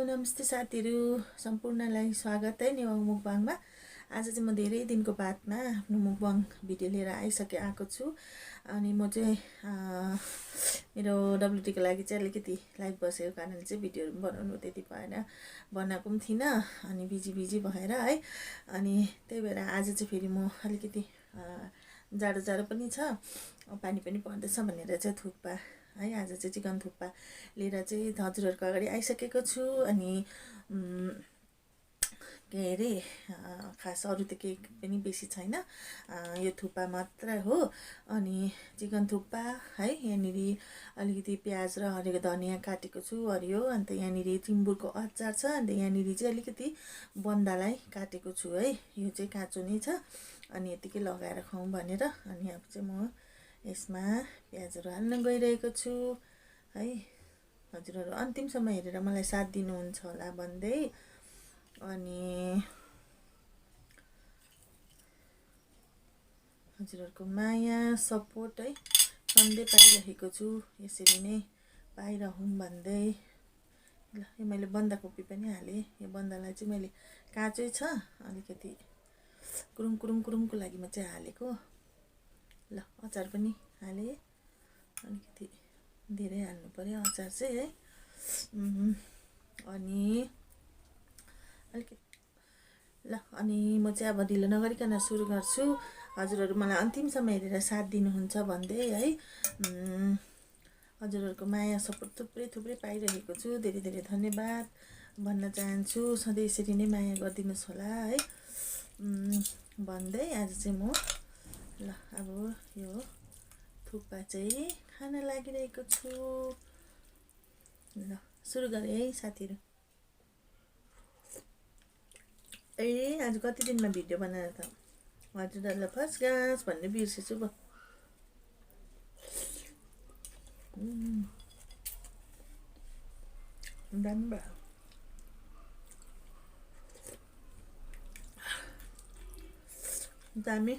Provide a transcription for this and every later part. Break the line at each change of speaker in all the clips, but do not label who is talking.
नमस्ते साथीहरु सम्पूर्णलाई स्वागत है नेवाङ मुकबाङमा। आज चाहिँ म धेरै दिनको बादमा आफ्नो मुकबाङ भिडियो लिएर आएको छु। अनि म चाहिँ मेरो डब्ल्युटी को लागि चाहिँ अलिकति लाइभ बसेको कारणले चाहिँ भिडियोहरु बनाउनु त्यति भएन, बनाएको पनि थिइन। अनि बिजी भएर है, अनि त्यही भएर आज चाहिँ फेरि म अलिकति जाडो पनि छ, पानी पनि पर्दैछ भनेर चाहिँ थुक्पा है, आज चाहिँ चिकन थुक्पा लिएर चाहिँ हजुरहरुको अगाडि आइसकेको छु। अनि के अरे खास अरु त केही पनि बेसी छैन, यो थुक्पा मात्र हो। अनि चिकन थुक्पा है, यहाँनिर अलिकति प्याज र हरियो धनिया काटेको छु हरियो, अन्त यहाँनिर चिम्बुरको अचार छ, अन्त यहाँनिर चाहिँ अलिकति बन्दालाई काटेको छु है, यो चाहिँ काँचो नै छ। अनि यतिकै लगाएर खाऊँ भनेर। अनि अब चाहिँ म यसमा प्याजहरु हाल्न गइरहेको छु है। हजुरहरु अन्तिमसम्म हेरेर मलाई साथ दिनुहुन्छ होला भन्दै, अनि हजुरहरुको माया सपोर्ट है सधैँ पाइरहेको छु, यसरी नै पाइरहौँ भन्दै। ल यो मैले बन्दाकोपी पनि हाले, यो बन्दालाई चाहिँ मैले काँचै छ, अलिकति कुरुङको लागि म चाहिँ हालेको। ल अचार पनि हाले, अलिकति धेरै हाल्नु पर्यो अचार चाहिँ है। अनि अलिकति ल, अनि म चाहिँ अब ढिलो नगरिकन सुरु गर्छु। हजुरहरु मलाई अन्तिमसम्म हेरेर साथ दिनुहुन्छ भन्दै है। हजुरहरुको माया सपोर्ट थुप्रै पाइरहेको छु, धेरै धन्यवाद भन्न चाहन्छु। सधैँ यसरी नै माया गरिदिनुस् होला है भन्दै आज चाहिँ म ल अब यो थुक्पा चाहिँ खान लागिरहेको छु। ल सुरु गरे है साथीहरु। आज कति दिनमा भिडियो बनाएर त हजुरहरुलाई फर्स्ट गाँस भन्ने बिर्सेछु ब। दामी भयो। दामी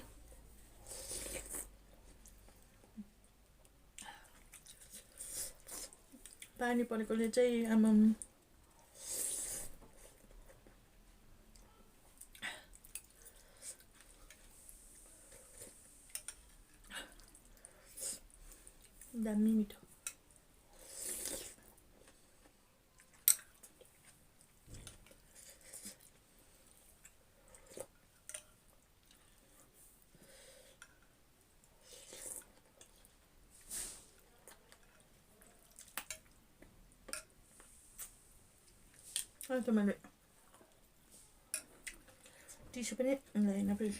पानी परेकोले चाहिँ आमाम दामी मिठो। अन्त मैले टिस्यु पनि ल्याइन प्लिज।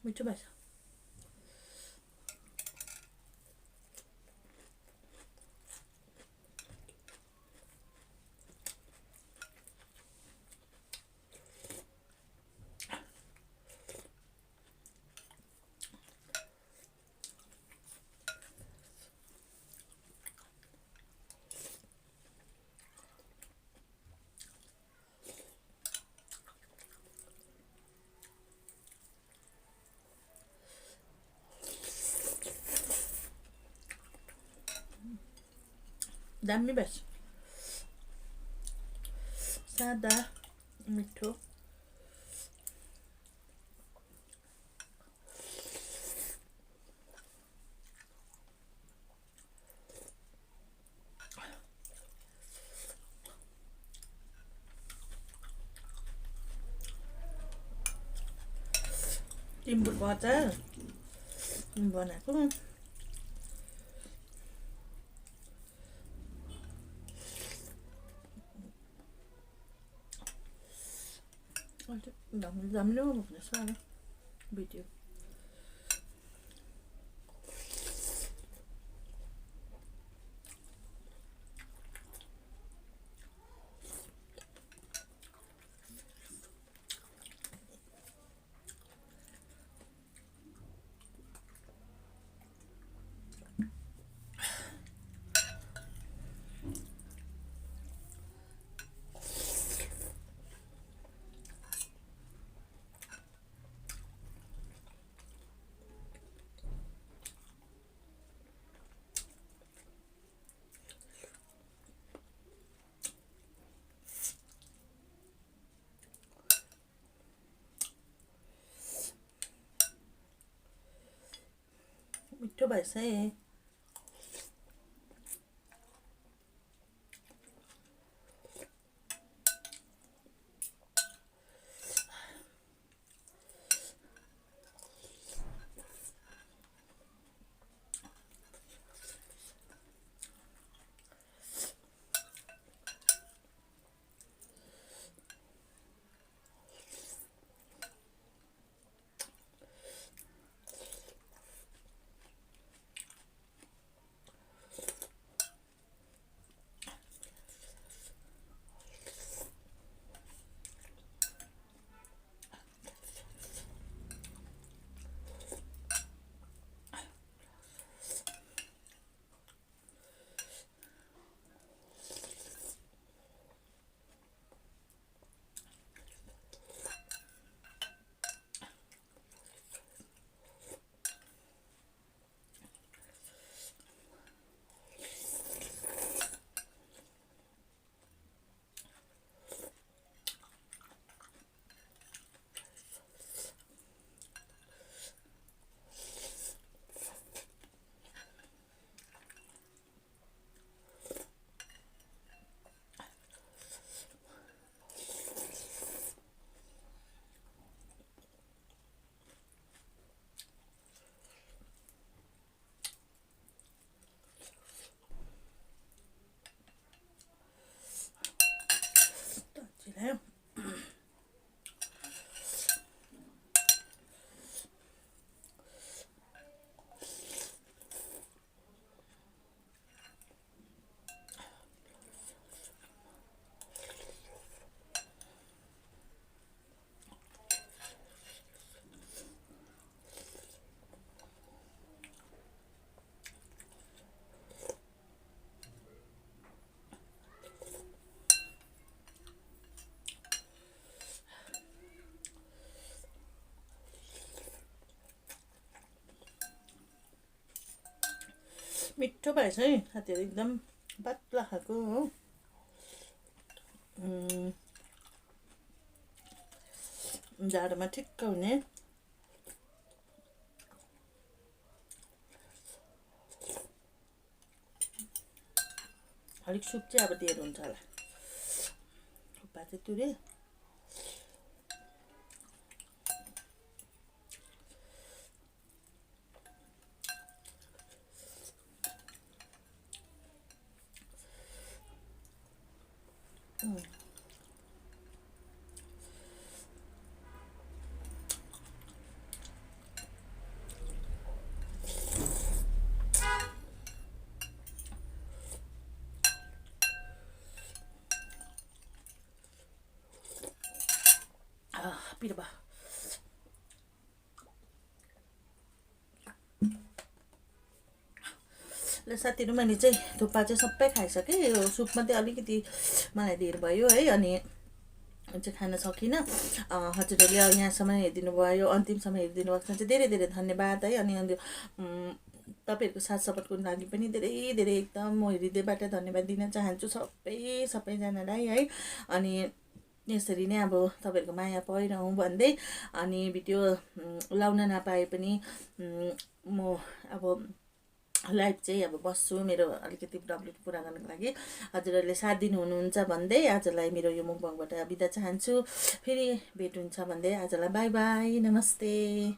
मिठो भएछ। दामी भएछ, सादा मिठो। टिम्बुरको अचार बनाएको। राम्रो भन्दैछ भिडियो। मिठो भएछ है। मिठो भएछ है साथीहरू, एकदम पातला खालको हो। जाडोमा ठिक्क हुने। अलिक सुप चाहिँ अब दिएर हुन्छ होला। थुक्पा चाहिँ तुरे। पिरो भयो। ल साथीहरू, मैले चाहिँ थुक्पा चाहिँ सबै खाइसकेँ। यो सुप मात्रै अलिकति मलाई धेर भयो है, अनि चाहिँ खान सकिनँ। हजुरहरूले यहाँसम्म हेरिदिनु भयो, अन्तिमसम्म हेरिदिनु भएको छ चाहिँ धेरै धेरै धन्यवाद है। अनि तपाईँहरूको साथ सपोर्टको लागि पनि धेरै धेरै एकदम म हृदयबाट धन्यवाद दिन चाहन्छु सबैजनालाई है। अनि यसरी नै अब तपाईँहरूको माया पाइरहँ भन्दै, अनि भिडियो लाउन नपाए पनि म अब लाइभ चाहिँ अब बस्छु मेरो अलिकति प्रब्लम पुरा गर्नको लागि। हजुरहरूले साथ दिनु हुनुहुन्छ भन्दै आजलाई मेरो यो मुखबाट बिदा चाहन्छु। फेरि भेट हुन्छ भन्दै आजलाई बाई बाई, नमस्ते।